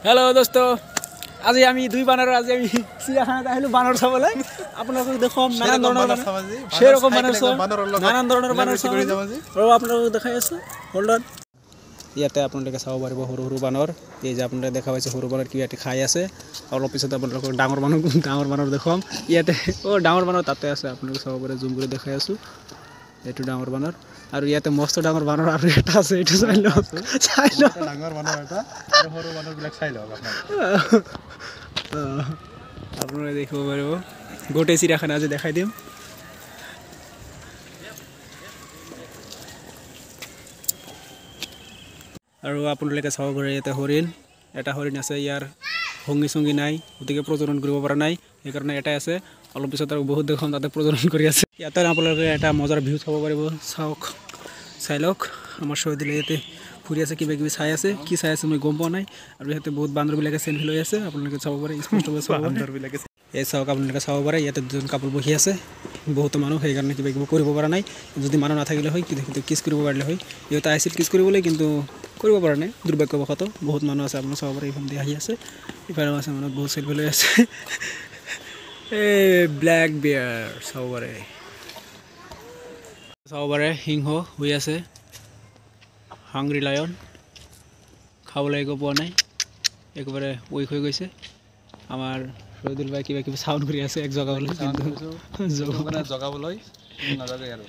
hello दोस्तों आज আমি দুই বানৰ আজি আমি চিড়িয়াখানাত আহিলো বানৰ চাবলৈ আপোনালোকক দেখাম নানান ধৰণৰ সেৰকম বানৰ নানান ধৰণৰ বানৰ আৰু আপোনালোকক দেখাই আছো হোল্ড অন ইয়াতে আপোনালোকে চাব পাৰিব সৰু সৰু বানৰ এই যে আপোনালোকে দেখা পাইছে সৰু বানৰ কিবা খাই আছে অলপ পিছত আপোনালোকক ডাঙৰ বানৰ দেখাম ইয়াতে ডাঙৰ বানৰ তাতে আছে আপোনালোকে চাব পাৰে জুম কৰি দেখাই আছো এটো ডাঙৰ বানৰ আৰু ইয়াতে মস্ত ডাঙৰ বানৰ আৰু এটা আছে এটো চাই লওক ডাঙৰ বানৰ এটা আৰু সৰু বানৰ বিলাক চাই লওক আপোনালোকে দেখিব পাৰিব গোটেই চিড়িয়াখানা আজি দেখাই দিম আৰু আপোনালোকে চাব পাৰে ইয়াতে হৰিণ এটা হৰিণ আছে ইয়াৰ সংগী নাই গতিকে প্ৰজনন কৰিব পৰা নাই সেইকাৰণে এটাই আছে অলপ পিছত আৰু বহুত দেখাম তাতে প্ৰজনন কৰি আছে ইয়াতে আপোনালোকে এটা মজাৰ ভিউ চাব পাৰিব চাওক চাই লওক আমাৰ শহীদুলে ইয়াতে ফুৰি আছে কিবা কিবি চাই আছে কি চাই আছে মই গম পোৱা নাই আৰু ইয়াতে বহুত বান্দৰবিলাকে চেলফি লৈ আছে আপোনালোকে চাব পাৰে স্পষ্টভাৱে চাব বান্দৰবিলাকে এই চাওক আপোনালোকে চাব পাৰে ইয়াতে দুজন কাপল বহি আছে বহুত মানুহ সেইকাৰণে কিবা কিবি কৰিব পৰা নাই যদি মানুহ নাথাকিলে হয় কিন্তু কিছ কৰিব পাৰিলে হয় ইহঁতে আহিছিল কিছ কৰিবলৈ কিন্তু কৰিব পৰা নাই দুৰ্ভাগ্যবশতঃ বহুত মানুহ আছে আপোনালোকে চাব পাৰে এইফালে আহি আছে ইফালে আছে মানুহ বহুত চেলফি লৈ আছে এই ব্লেক বিয়াৰ চাব পাৰে সিংহ হৈ আছে হাংৰি লায়ন খাবলৈ একো পোৱা নাই একেবাৰে উইক হৈ গৈছে আমাৰ শহীদুল ভাই কিবা কিবি চাউণ্ড কৰি আছে এক জগাবলৈ জগাবলৈ নাযাবে আৰু